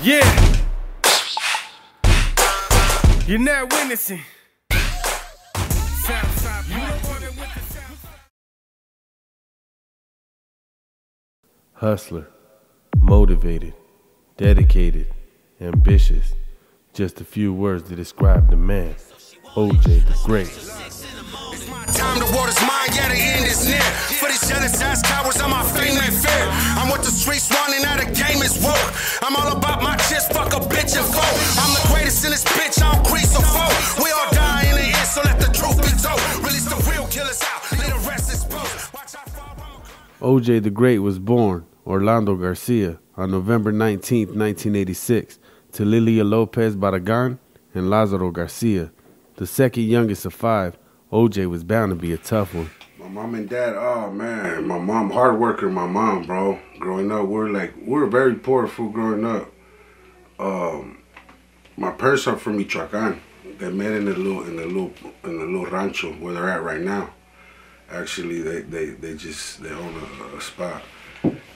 Yeah. You're not witnessing. Hustler, motivated, dedicated, ambitious. Just a few words to describe the man, Ojay the Great. It's my time, the water's mine, yeah, the end is near. For these jealous ass cowards, I'm my fame and fear. I'm what the streets running, now the game is woke. I'm all about my chips, fuck a bitch and foe. I'm the greatest in this bitch, I don't crease or foe. We all die in the end, so let the truth be told. Release the real killers out, let the rest expose. Watch how far Ojay the Great was born Orlando Garcia on November 19, 1986, to Lilia Lopez Barragan and Lazaro Garcia. The second youngest of five, Ojay was bound to be a tough one. My mom and dad, oh man, my mom, hard worker, my mom, bro. Growing up, we're very poor fool growing up. My parents are from Michoacan. They met in the little rancho where they're at right now. Actually, they own a spot.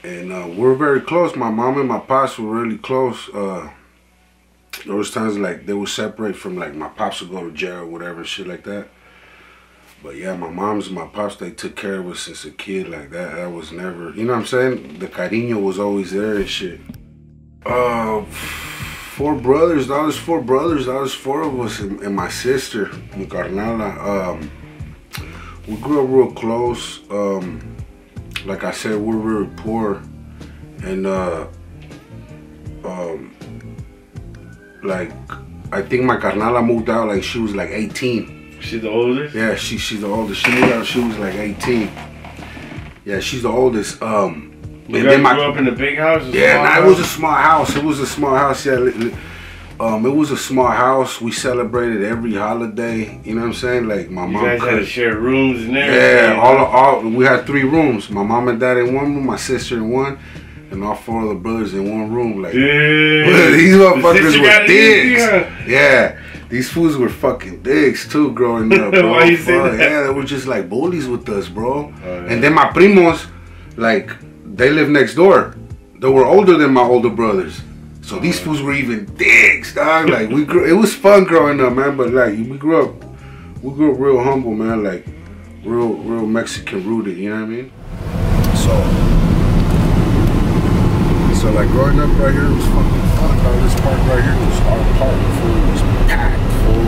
And we're very close. My mom and my pops were really close. There was times like they would separate from like my pops would go to jail or whatever and shit like that. But yeah, my moms and my pops, they took care of us since a kid like that. That was never, you know what I'm saying? The cariño was always there and shit. Four brothers, that was four of us and my sister, mi carnala. We grew up real close. Like I said, we're very poor, and like I think my carnala moved out like she was like 18. She's the oldest? Yeah, she's the oldest. She moved out, she was like 18. Yeah, she's the oldest. You guys grew up in a big house? Yeah, it was a small house. It was a small house. Yeah, it was a small house. We celebrated every holiday. You know what I'm saying? Like my mom. You guys had to share rooms and everything. Yeah, all we had 3 rooms. My mom and dad in one room, my sister in one, and all 4 of the brothers in one room. Like these motherfuckers were dicks. Yeah, these fools were fucking dicks too growing up, bro. Why you say that? Yeah, they were just like bullies with us, bro. Yeah. And then my primos, like they lived next door. They were older than my older brothers. So these fools were even dicks, dog. Like it was fun growing up, man. But like we grew up real humble, man. Like real Mexican rooted. You know what I mean? So like growing up right here was fucking fun. Dog. This park right here was our park. Food was packed full.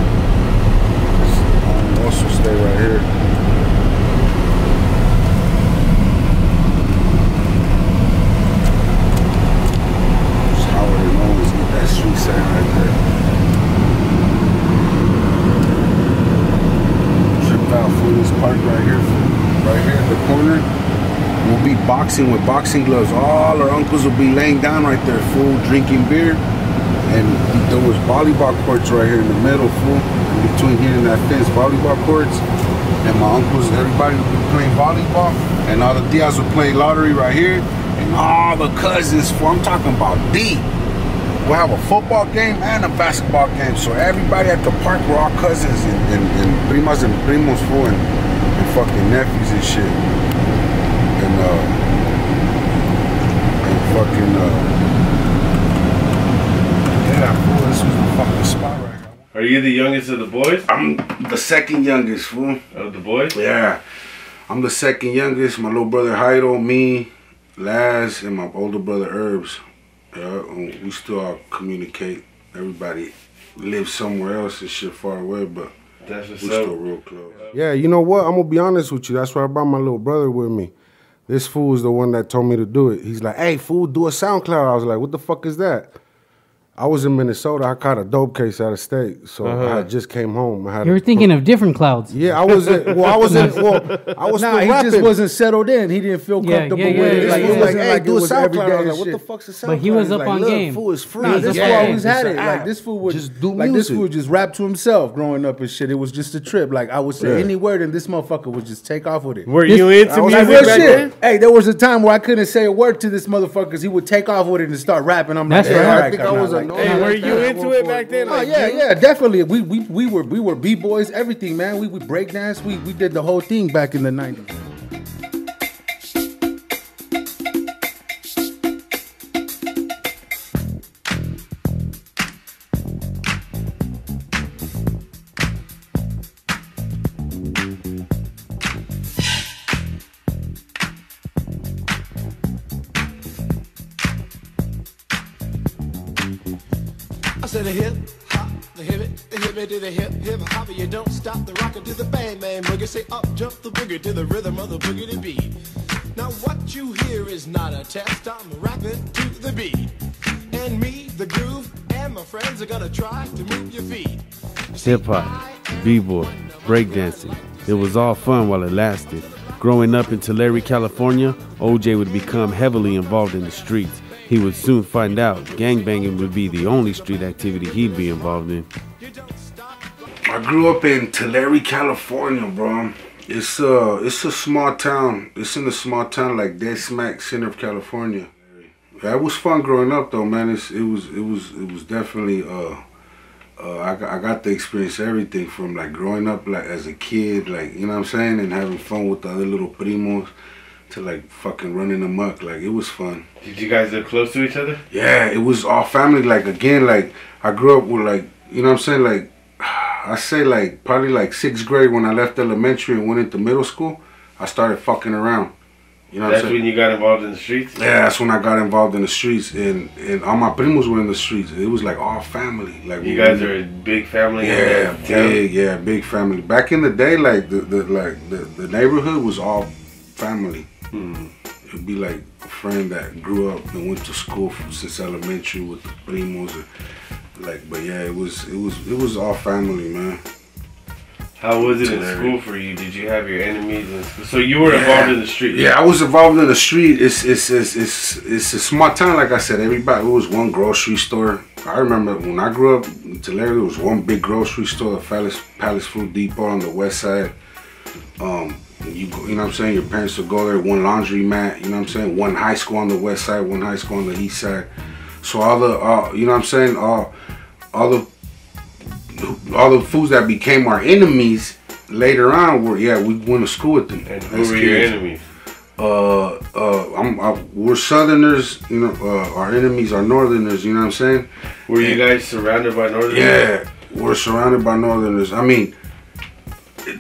Also stay right here. We'll be boxing with boxing gloves. All our uncles will be laying down right there, fool, drinking beer. And there was volleyball courts right here in the middle, fool. In between here and that fence, volleyball courts. And my uncles, everybody would be playing volleyball. And all the tias would play lottery right here. And all the cousins, fool, I'm talking about D. We'll have a football game and a basketball game. So everybody at the park were all cousins and primas and primos, fool, and fucking nephews and shit. Yeah, fool, this was the fucking spot right now. Are you the youngest of the boys? I'm the second youngest, fool. Of the boys? Yeah. I'm the second youngest. My little brother Jairo, me, Laz, and my older brother Herbs. Yeah, we still all communicate. Everybody lives somewhere else and shit far away, but we're still real close. Yeah, you know what? I'm gonna be honest with you. That's why I brought my little brother with me. This fool is the one that told me to do it. He's like, hey, fool, do a SoundCloud. I was like, what the fuck is that? I was in Minnesota. I caught a dope case out of state, so I just came home. You were thinking of different clouds. Yeah, I was still rapping. He just wasn't settled in. He didn't feel comfortable with it. Like, it wasn't like, do a SoundCloud. I was like, what the fuck's a SoundCloud? But he was up on game. Fool is free. Nah, this fool always had it. Like this fool would just do music. Like this fool would just rap to himself growing up and shit. It was just a trip. Like I would say any word and this motherfucker would just take off with it. Were you into music back then? Hey, there was a time where I couldn't say a word to this motherfucker because he would take off with it and start rapping. I'm like, I think I was annoyed. Hey, were you into it back then? Oh yeah, definitely. We were b-boys, everything, man. We breakdance. We did the whole thing back in the 90s. to the hip hop, the hip to the hip hop. You don't stop the rocker to the bang bang boogie. Say up jump the boogie to the rhythm of the boogie to beat. Now what you hear is not a test. I'm rapping to the beat, and me, the groove, and my friends are gonna try to move your feet. Hip hop, b-boy, breakdancing. It was all fun while it lasted. Growing up in Tulare, California, OJ would become heavily involved in the streets. He would soon find out gangbanging would be the only street activity he'd be involved in. I grew up in Tulare, California, bro. It's a small town. It's in a small town like dead smack center of California. Yeah, it was fun growing up though, man. It was definitely I got to experience everything from like growing up like as a kid, like, you know what I'm saying, and having fun with the other little primos, to like fucking running amok. Like, it was fun. Did you guys live close to each other? Yeah, it was all family. Like, again, like I grew up with, like, you know what I'm saying, like I say like probably like 6th grade when I left elementary and went into middle school, I started fucking around. You know what I'm saying? That's when you got involved in the streets? Yeah, that's when I got involved in the streets, and all my primos were in the streets. It was like all family. Like, you guys are a big family. Yeah, big family. Back in the day, like the neighborhood was all family. It'd be like a friend that grew up and went to school since elementary with the primos, like. But yeah, it was all family, man. How was it in school for you? Did you have your enemies in school? So you were involved in the street? Yeah, I was involved in the street. It's a small town, like I said. Everybody, it was one grocery store. I remember when I grew up in Tulare, there was one big grocery store, the Palace Food Depot on the west side. You know what I'm saying? Your parents would go there. One laundromat, you know what I'm saying? One high school on the west side, one high school on the east side. So all the, you know what I'm saying? All the foods that became our enemies later on were, we went to school with them. And who were your enemies? We're Southerners, you know. Our enemies are Northerners, you know what I'm saying? Were you guys surrounded by Northerners? Yeah, we're surrounded by Northerners. I mean,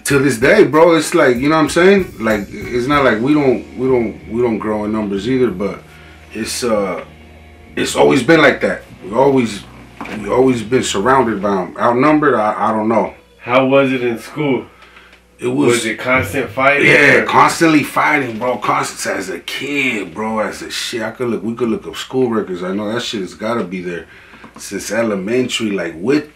to this day, bro, it's like, you know what I'm saying? Like, it's not like we don't grow in numbers either, but it's always been like that. We always been surrounded by them. Outnumbered, I don't know. How was it in school? Was it constant fighting? Yeah, constantly fighting, bro. Constant as a kid, bro. As a shit, we could look up school records. I know that shit has gotta be there since elementary. Like, with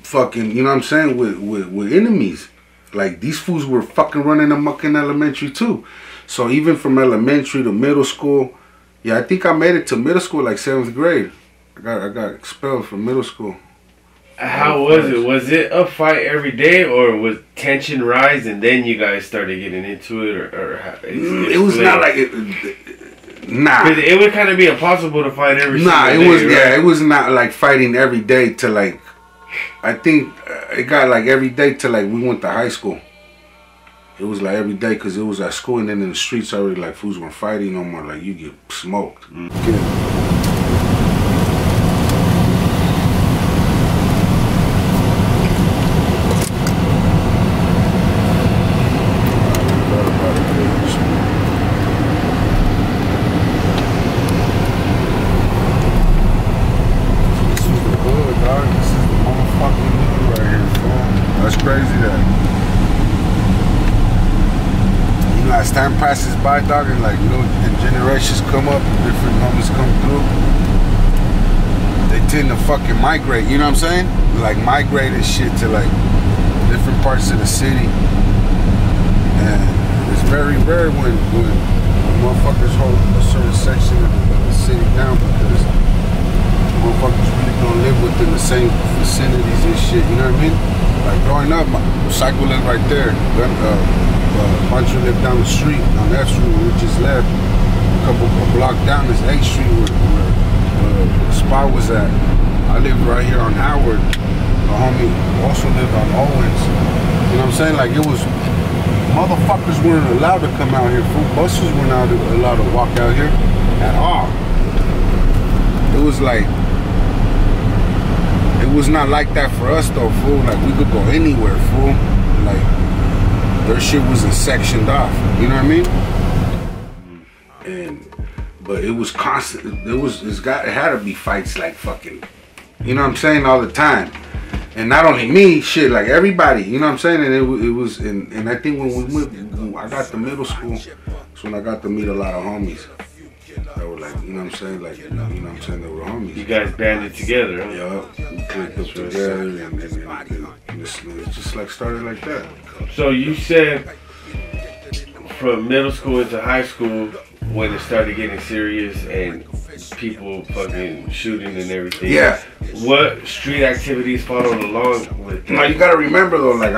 fucking, you know what I'm saying, with enemies. Like, these fools were fucking running amok in elementary too. So even from elementary to middle school, I think I made it to middle school like 7th grade. I got expelled from middle school. How was it? Was it a fight every day, or was tension rise and then you guys started getting into it, or it was not like it. Nah. Because it would kind of be impossible to fight every single day. It was, right? Yeah, it was not like fighting every day to like, I think it got like every day to like we went to high school. It was like every day because it was at school, and then in the streets already like fools weren't fighting no more. Like, you get smoked. As time passes by, dog, and like, you know, and generations come up, and different homies come through, they tend to fucking migrate, you know what I'm saying? Like, migrate and shit to like different parts of the city. And it's very rare when motherfuckers hold a certain section of the city down, because motherfuckers really don't live within the same vicinities and shit, you know what I mean? Like, growing up, Cycle lived right there. Pancho lived down the street on F Street, we just left. A block down is 8th Street where the spot was at. I lived right here on Howard. My homie also lived on Owens. You know what I'm saying? Like, it was, motherfuckers weren't allowed to come out here. Food buses weren't allowed to walk out here at all. It was like, it was not like that for us though, fool. Like, we could go anywhere, fool. Like, their shit wasn't sectioned off, you know what I mean? But it was constant. It had to be fights like fucking You know what I'm saying? All the time. And not only me, shit, like everybody. You know what I'm saying? And it was, and I think when I got to middle school, that's when I got to meet a lot of homies. That were like, you know what I'm saying? Like, you know what I'm saying? They were homies. You guys banded together, huh? Yeah, we clicked up together, and it just like started like that. So you said from middle school into high school when it started getting serious and people fucking shooting and everything. Yeah. What street activities followed along with that? Now you gotta remember though, like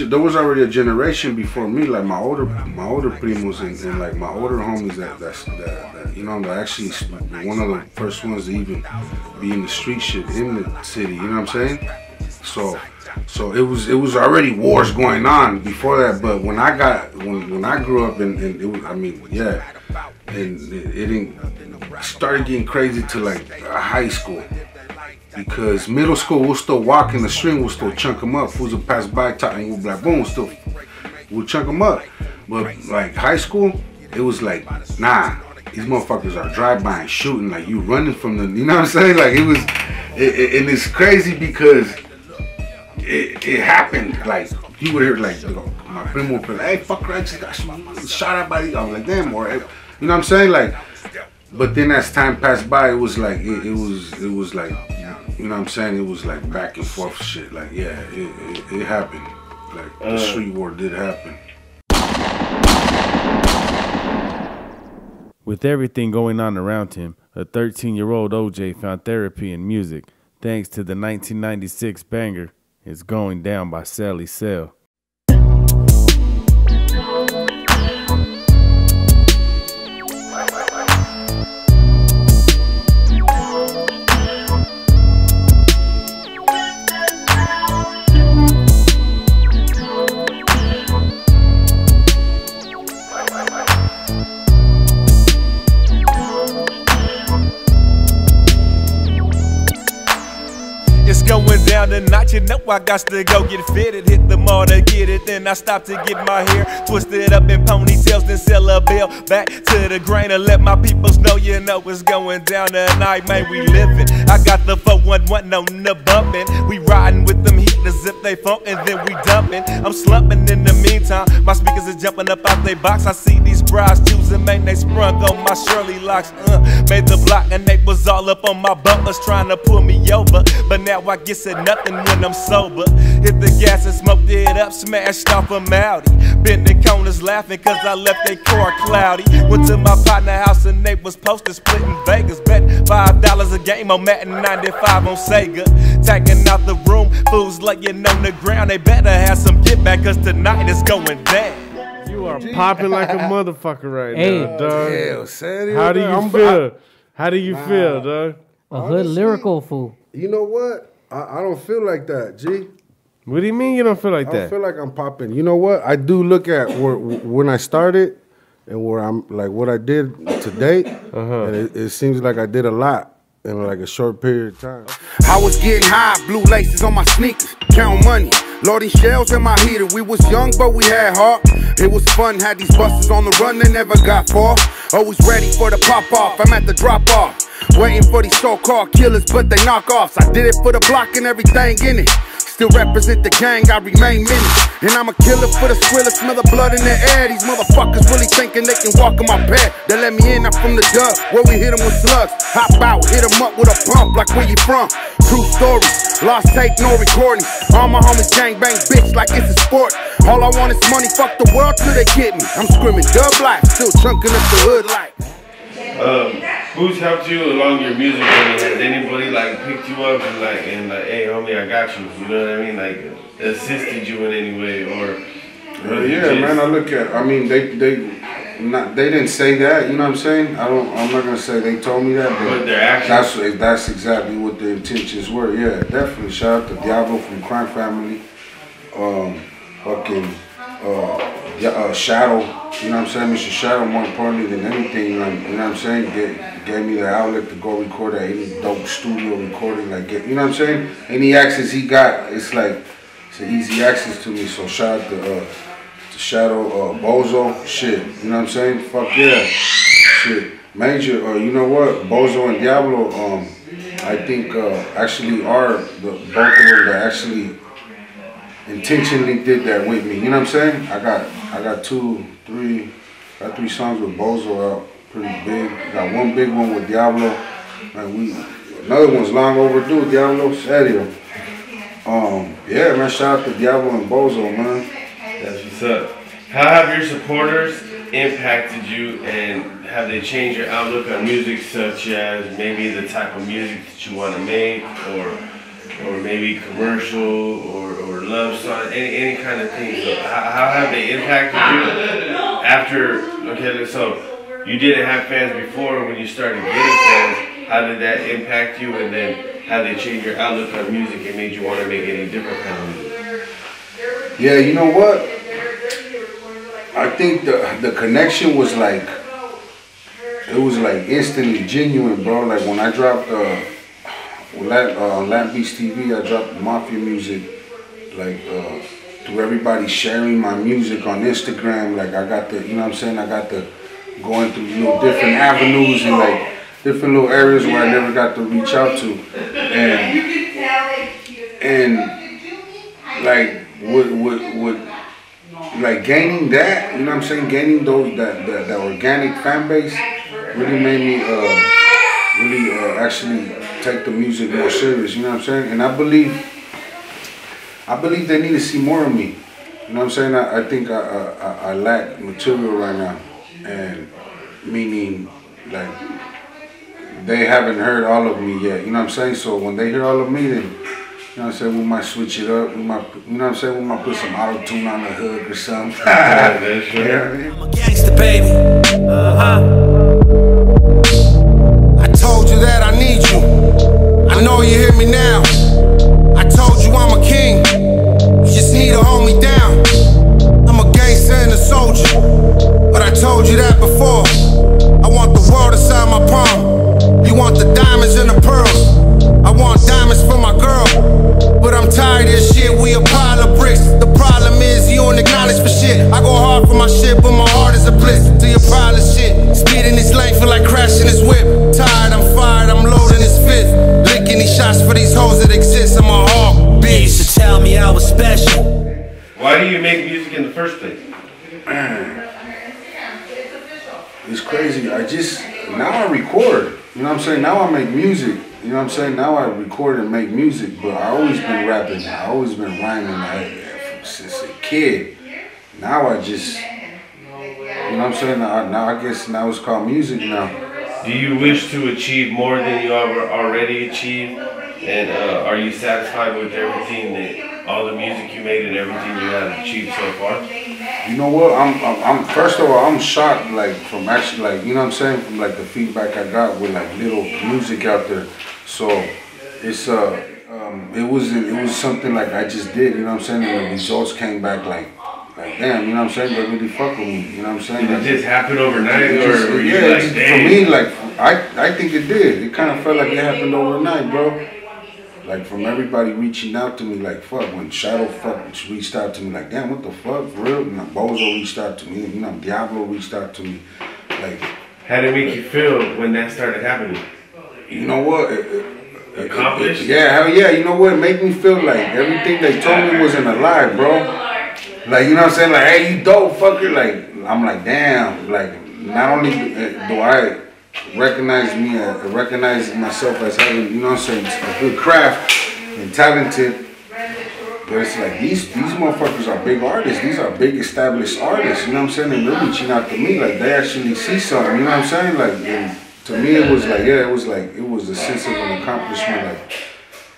there was already a generation before me, like my older primos and like my older homies that you know, that actually one of the first ones to even be in the street shit in the city. You know what I'm saying? So it was already wars going on before that. But when I grew up and it was, I mean, yeah, and it started getting crazy to like high school. Because middle school, we'll still walk in the street, we'll still chunk them up. Fools will pass by, and we'll be like, boom, we'll chunk them up. But like high school, it was like, nah, these motherfuckers are drive-by and shooting, like you running from them. You know what I'm saying? Like it was, and it's crazy because it happened. Like you would hear like, my friend would be like, hey, fuck, I just got shot at by these. I was like, damn, or you know what I'm saying? Like, but then as time passed by, it was like, it was like, you know what I'm saying? It was like back and forth shit. Like, yeah, it happened. Like, the street war did happen. With everything going on around him, a 13-year-old OJ found therapy in music, thanks to the 1996 banger, It's Going Down by Sally Cell. Going down tonight, you know I got to go get fitted. Hit the mall to get it, then I stop to get my hair twisted up in ponytails, then sell a bill back to the grain and let my peoples know, you know it's going down tonight, man, we living. I got the 411 on the bumpin', we riding with them heaters if they funk and then we dumpin'. I'm slumping in the meantime, my speakers is jumping up out they box. I see these brides choosing, man, they sprung on my Shirley locks. Made the block and they was all up on my bumpers trying to pull me over, but now I get said nothing when I'm sober. Hit the gas and smoked it up, smashed off a Maudi. Bending corners laughing cause I left their car cloudy. Went to my partner house and they was posted splitting Vegas. Bet $5 a game on Madden 95 on Sega. Tagging out the room, fools laying on the ground. They better have some get back cause tonight it's going down. You are popping like a motherfucker right now, dog. Hell, how do you feel? How do you feel, dog? A hood lyrical fool. You know what? I don't feel like that, G. What do you mean you don't feel like I that? don't feel like I'm popping. You know what? I do look at when I started and where I'm like what I did to date, and it seems like I did a lot in like a short period of time. I was getting high, blue laces on my sneakers, count money, loading shells in my heater. We was young, but we had heart. It was fun, had these busters on the run, they never got far. Always ready for the pop off, I'm at the drop off. Waiting for these so-called killers, but they knock-offs. I did it for the block and everything in it. Still represent the gang, I remain menace. And I'm a killer for the skrilla, smell the blood in the air. These motherfuckers really thinking they can walk in my bed. They let me in, I'm from the dub, where we hit them with slugs. Hop out, hit them up with a pump, like where you from. True stories, lost tape, no recording. All my homies gang bang, bitch, like it's a sport. All I want is money, fuck the world till they get me. I'm screaming dub life, still chunking up the hood like. Who's helped you along your music journey? Has anybody like picked you up and like, hey homie, I got you? You know what I mean? Like assisted you in any way or? Yeah, man. I look at. I mean, they didn't say that. You know what I'm saying? I'm not gonna say they told me that, but their actions. That's exactly what their intentions were. Yeah, definitely. Shout out to Diablo from Crime Family. Shadow, you know what I'm saying? Mr. Shadow, more importantly than anything, like, you know what I'm saying? Gave me the outlet to go record at any dope studio recording, like, you know what I'm saying? Any access he got, it's like, it's an easy access to me. So shout out to Shadow, Bozo, shit, you know what I'm saying? Fuck yeah, shit. Major, you know what? Bozo and Diablo, I think actually are both of them that actually intentionally did that with me. You know what I'm saying? I got three songs with Bozo out, pretty big. Got one big one with Diablo. Another one's long overdue, Diablo, serio. Yeah, man, shout out to Diablo and Bozo, man. That's what's up. How have your supporters impacted you, and have they changed your outlook on music, such as maybe the type of music that you want to make, or maybe commercial, or love song, any kind of thing? So how have they impacted you after? Okay, so you didn't have fans before. When you started getting fans, how did that impact you, and then how they changed your outlook on music and made you want to make any different kind of music? Yeah, you know what? I think the connection was like, it was like instantly genuine, bro. Like when I dropped on Latin Beast TV, I dropped Mafia music, like through everybody sharing my music on Instagram. Like I got the, you know what I'm saying? I got the going through different avenues and like different little areas where I never got to reach out to, and like with like gaining that, you know what I'm saying, gaining that organic fan base really made me actually take the music more serious, you know what I'm saying? And I believe they need to see more of me. You know what I'm saying? I think I lack material right now, and meaning like they haven't heard all of me yet, you know what I'm saying? So when they hear all of me, then you know what I'm saying, we might switch it up. We might, you know what I'm saying, we might put some auto-tune on the hook or something. Yeah, that's right. I'm a gangster, baby. I told you that I need you. I know you hear me now. I told you I'm a king. You just need to hold me down. I'm a gangster and a soldier, but I told you that before. I want the world inside my palm. You want the diamonds and the pearls. I want diamonds for my girl, but I'm tired of this shit. We a pile of bricks. The problem is you don't acknowledge for shit. I go hard for my shit, but my heart is a bliss to your pile of shit. Speeding this lane feel like crashing this whip. Tired, I'm fired, I'm loading this fifth. Licking these shots for these hoes that exist. I'm a hawk, bitch. Used to tell me I was special. Why do you make music in the first place? It's crazy. Now I record. You know what I'm saying? Now I make music. You know what I'm saying? Now I record and make music, but I always been rapping. I always been rhyming since a kid. Now I just, you know what I'm saying? Now I guess now it's called music now. Do you wish to achieve more than you already achieved? And are you satisfied with everything that, all the music you made and everything you have achieved so far? You know what? I'm first of all, I'm shocked, like from actually, like, you know what I'm saying, from like the feedback I got with like little music out there. So it's it was something like I just did, you know what I'm saying, and the results came back like damn, you know what I'm saying, they really fuck with me, you know what I'm saying. Did it just happen overnight, or were you yeah, like, damn? For me, like I think it did. It kind of felt like it happened overnight, bro. Like from everybody reaching out to me, like fuck, when Shadow reached out to me, like damn, what the fuck, for real? And Bozo reached out to me, you know, Diablo reached out to me, like. How did it make you feel when that started happening? You know what? Accomplished? Yeah, hell yeah. You know what? It made me feel like everything they told me wasn't a lie, bro. Like, you know what I'm saying? Like, hey, you dope, fucker. Like, I'm like, damn. Like, not only do I recognize myself as having, you know what I'm saying, a good craft and talented, but it's like these motherfuckers are big artists. These are big established artists. You know what I'm saying? And they're reaching out to me. Like, they actually see something. You know what I'm saying? Like, and to me, it was like, yeah, it was a sense of an accomplishment.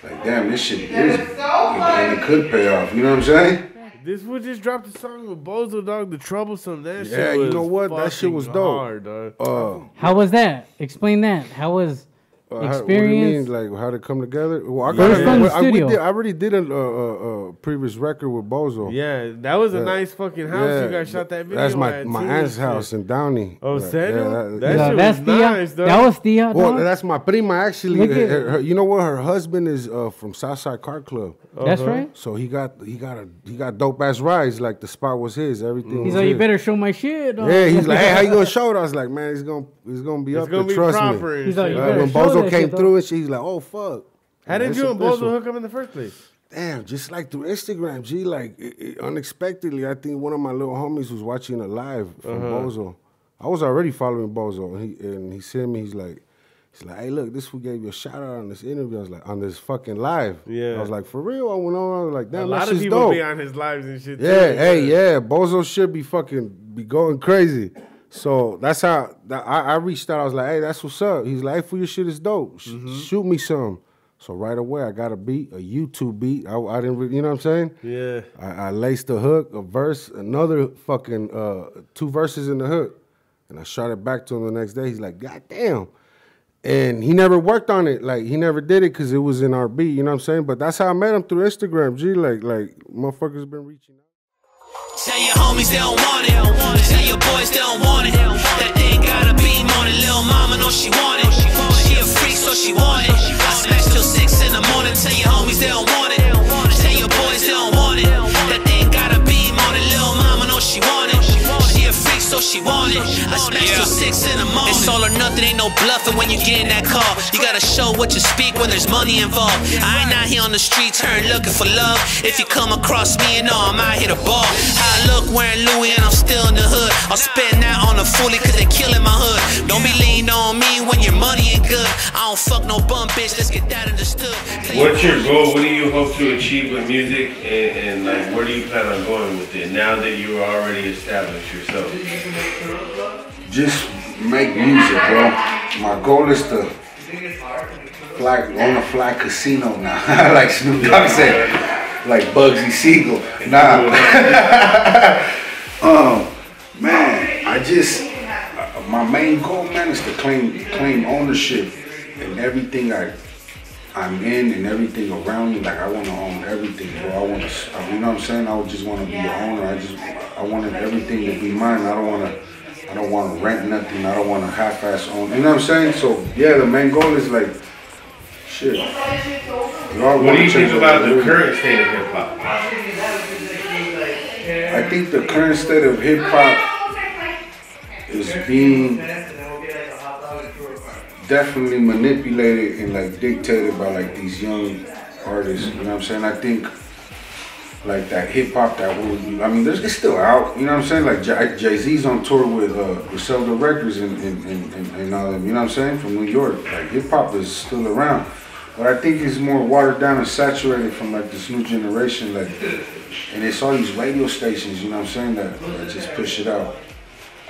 Like damn, this shit is, and it could pay off. You know what I'm saying? This would just drop the song with Bozo, dog, The Troublesome. That shit Yeah, was you know what? That shit was dope. hard, dog. How was that? Explain that. How was What do you experience? mean? Like how to come together? Well, First from the studio. I already did a previous record with Bozo. Yeah, that was a nice fucking house you guys shot that video That's at, my too, aunt's shit. house in Downey. Oh, serio? That That shit that's was Tia. nice, though. That was Tia. Well, dog. that's my prima actually. Look at- You know what? Her husband is from Southside Car Club. That's right. So he got dope ass rides. Like the spot was his. Everything. He's was like, you his. better show my shit. dog. Yeah, he's like, hey, how you gonna show it? I was like, man, it's gonna be up gonna there. be Trust proper me. and He's like, shit. you better When show Bozo that came shit, dog. through and shit, he's like, oh fuck. How did It's you and official. Bozo hook up in the first place? Damn, just like through Instagram, G. Like unexpectedly, I think one of my little homies was watching a live from Bozo. I was already following Bozo, and he sent me. He's like, hey, look, this fool gave you a shout out on this interview. I was like, on this fucking live. Yeah. I was like, for real? I went on. I was like, damn, A lot that of shit's people dope. be on his lives and shit. Yeah, too. hey, yeah, Bozo should be going crazy. So that's how I reached out. I was like, hey, that's what's up. He's like, hey, fool, your shit is dope. Shoot me some. So right away, I got a beat, a YouTube beat. I didn't, you know what I'm saying? Yeah. I laced a hook, a verse, another fucking 2 verses in the hook, and I shot it back to him the next day. He's like, God damn. And he never worked on it. Like, he never did it because it was in our beat, you know what I'm saying? But that's how I met him, through Instagram, G. Like motherfuckers been reaching out. Tell your homies they don't want it. Tell your boys they don't want it. That thing got a beam on it. Lil' mama know she want it. She a freak, so she want it. I smash till 6 in the morning. Tell your homies they don't want it. Tell your boys they don't want it. That thing got a beam on it. Lil' mama know she want it. She a freak, so she want it. I smash till 6 in the morning. It's all or nothing, ain't no bluffing when you get in that call. You gotta show what you speak when there's money involved. I ain't out here on the streets, turn looking for love. If you come across me and all, I'm out here to ball. How I look wearing Louis and I'm still in the hood. I'll spend that on a fully cause they killing my hood. Don't be leaning on me when your money ain't good. I don't fuck no bum bitch, let's get that understood. What's your goal? What do you hope to achieve with music? And like, where do you plan on going with it now that you are already established yourself? Just make music, bro. My goal is to own a fly casino now. Like Snoop Dogg said, like Bugsy Siegel. Nah. Man, my main goal, man, is to claim ownership in everything I'm in and everything around me. Like, I want to own everything, bro. I want to, you know what I'm saying? I would just want to be the owner. I wanted everything to be mine. I don't want to rent nothing. I don't want to half-ass own. You know what I'm saying? So yeah, the main goal is like, shit. What do you think about the current state of hip hop? I think the current state of hip hop is being definitely manipulated and like dictated by like these young artists. You know what I'm saying? I think like that hip hop that I mean, it's still out. You know what I'm saying? Like Jay-Z's on tour with Griselda Records and all them. You know what I'm saying? From New York. Like hip hop is still around, but I think it's more watered down and saturated from like this new generation. Like, and it's all these radio stations. You know what I'm saying? That just push it out.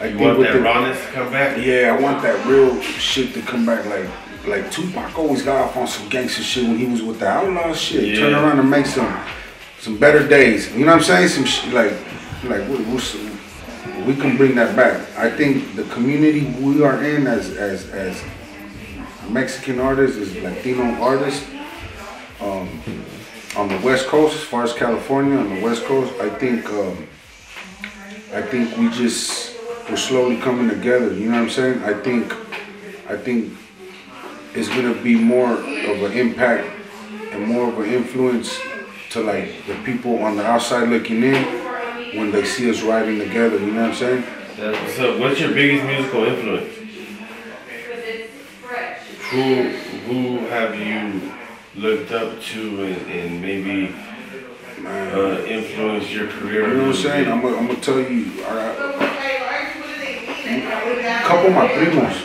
You want that rawness to come back? Yeah, I want that real shit to come back. Like Tupac always got off on some gangster shit when he was with the Outlaw shit. Yeah. Turn around and make some better days. You know what I'm saying? Some shit like we can bring that back. I think the community we are in as Mexican artists, as Latino artists, on the West Coast, as far as California, on the West Coast, I think we're slowly coming together. You know what I'm saying? I think it's gonna be more of an impact and more of an influence to like the people on the outside looking in when they see us riding together. You know what I'm saying? So, what's your biggest musical influence? Who have you looked up to and maybe influenced your career? You know what I'm saying? I'm gonna tell you. A couple of my primos.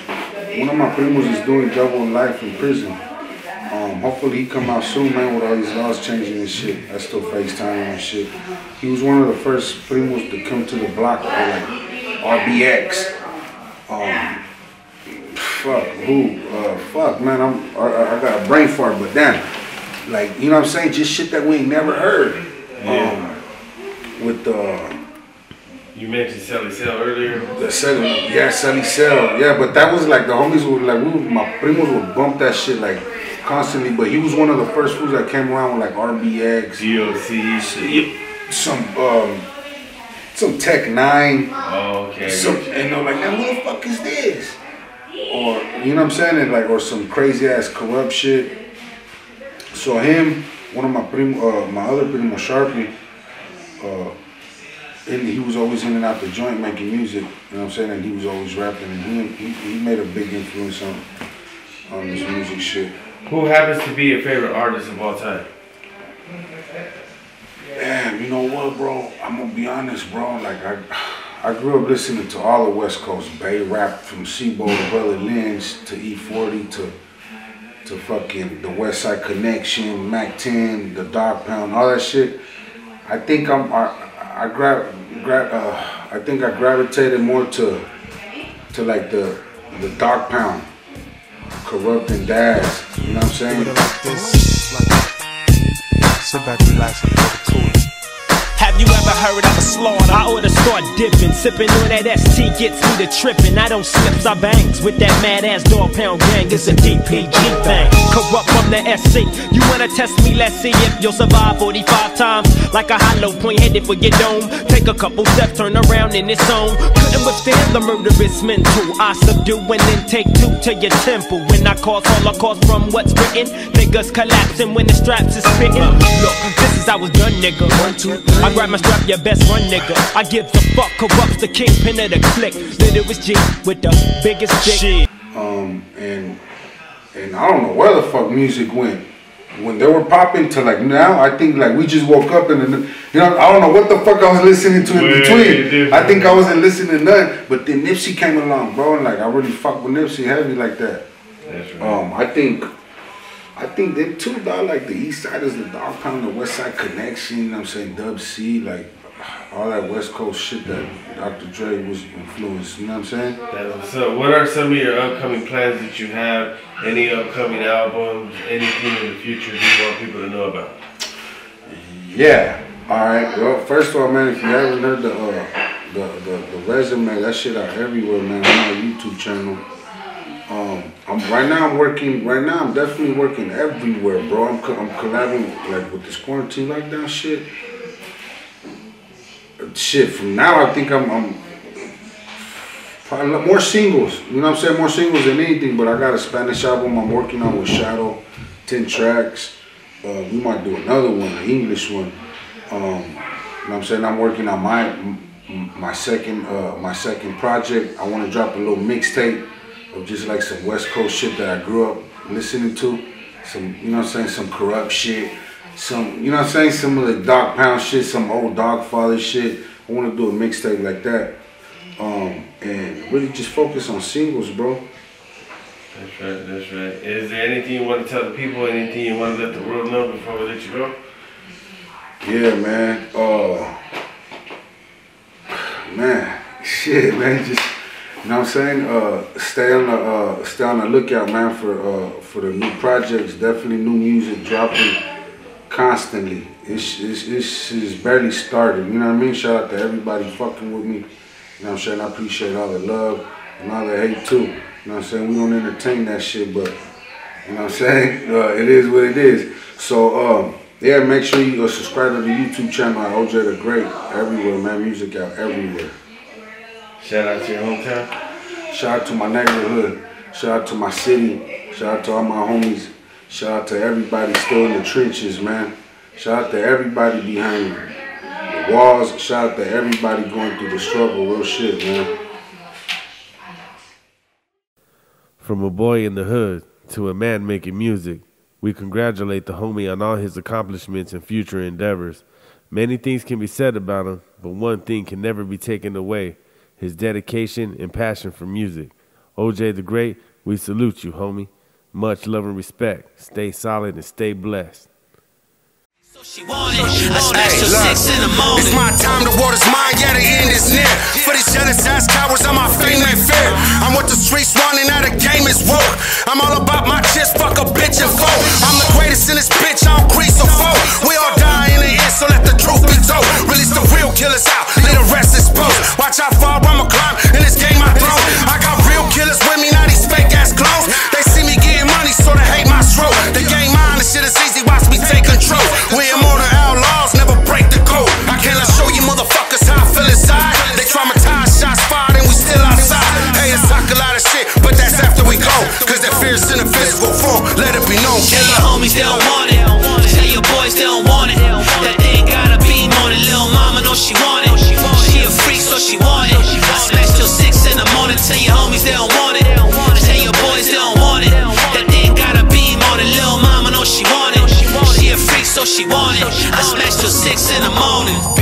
One of my primos is doing double life in prison. Hopefully he come out soon, man, with all these laws changing and shit. I still FaceTime and shit. He was one of the first primos to come to the block, like RBX. Fuck, man, I got a brain fart, but damn. Like, you know what I'm saying? Just shit that we ain't never heard. With You mentioned Sally Cell earlier. Sally Cell. Yeah, but that was like the homies would like my primos would bump that shit like constantly. But he was one of the first fools that came around with like RBX, GOC shit. Some Tech 9. Oh, okay. And they're like, now who the fuck is this? Or you know what I'm saying? And like, or some crazy ass corrupt shit. So him, one of my other primo Sharpie, and he was always in and out the joint making music. You know what I'm saying? And he was always rapping, and he made a big influence on this music shit. Who happens to be your favorite artist of all time? Damn, you know what, bro? I'm gonna be honest, bro. Like I grew up listening to all the West Coast Bay rap, from Sebo to Brother Lynch to E40 to fucking the West Side Connection, Mac 10, the Dog Pound, all that shit. I think I gravitated more to like the Dog Pound, Corrupt and Daz. You know what I'm saying? Sit back, relax, and get cool. Have you ever heard of a slaughter? I oughta start dipping, sipping on that ST gets me to tripping. I don't slips, I bangs with that mad ass Dog Pound gang. It's a DPG thing. Corrupt from the SC. You wanna test me? Let's see if you'll survive 45 times. Like a hollow point headed for your dome. Take a couple steps, turn around in its own. Couldn't withstand the murderous mental. I subdue and then take two to your temple. When I cause holocaust from what's written, niggas collapsing when the straps is spitting. Look, this is how it's done, nigga. 1, 2, 3. I grab my strap, your best run, nigga. I give a fuck, Corrupt's the kingpin of the clique. Then it was G with the biggest dick. And I don't know where the fuck music went. When they were popping to like now, I think like we just woke up and you know, I don't know what the fuck I was listening to in between. I think I wasn't listening to nothing. But then Nipsey came along, bro, and like I really fuck with Nipsey heavy like that. That's right. I think them too, dog, like the East Side is the Dog Pound, the West Side Connection, you know what I'm saying, Dub C, like all that West Coast shit that Dr. Dre was influenced, you know what I'm saying? That's what's up. What are some of your upcoming plans that you have? Any upcoming albums, anything in the future you want people to know about? Yeah, alright, well, first of all, man, if you haven't heard the resume, that shit out everywhere, man, on my YouTube channel. Right now I'm definitely working everywhere, bro. I'm collabing like with this quarantine lockdown shit. From now I think I'm probably more singles. You know what I'm saying? More singles than anything. But I got a Spanish album I'm working on with Shadow, 10 tracks. We might do another one, an English one. You know what I'm saying? I'm working on my second project. I want to drop a little mixtape of just like some West Coast shit that I grew up listening to. Some, you know what I'm saying, some corrupt shit. Some, you know what I'm saying, some of the Dog Pound shit, some old Dogfather shit. I want to do a mixtape like that. And really just focus on singles, bro. That's right, that's right. Is there anything you want to tell the people, anything you want to let the world know before we let you go? Yeah, man. Man, shit, man, just, you know what I'm saying? Stay on the lookout, man, for the new projects. Definitely new music dropping constantly. It's barely started. You know what I mean? Shout out to everybody fucking with me. You know what I'm saying? I appreciate all the love and all the hate too. You know what I'm saying? We don't entertain that shit, but you know what I'm saying? It is what it is. So yeah, make sure you subscribe to the YouTube channel at Ojay The Great. Everywhere, man. Music out everywhere. Shout out to your hometown. Shout out to my neighborhood. Shout out to my city. Shout out to all my homies. Shout out to everybody still in the trenches, man. Shout out to everybody behind the walls. Shout out to everybody going through the struggle. Real shit, man. From a boy in the hood to a man making music, we congratulate the homie on all his accomplishments and future endeavors. Many things can be said about him, but one thing can never be taken away: his dedication and passion for music. Ojay The Great, we salute you, homie. Much love and respect. Stay solid and stay blessed. She wanted, I smashed till 6 in the morning. It's my time, the water's mine, yeah, the end is near. For these jealous ass cowards, I'm my fame and fear. I'm what the streets wanting, now the game is woke. I'm all about my chips, fuck a bitch and foe. I'm the greatest in this bitch, I don't crease or foe. We all die in the end, so let the truth be told. Release the real killers out, let the rest exposed. want it. I smash till 6 in the morning.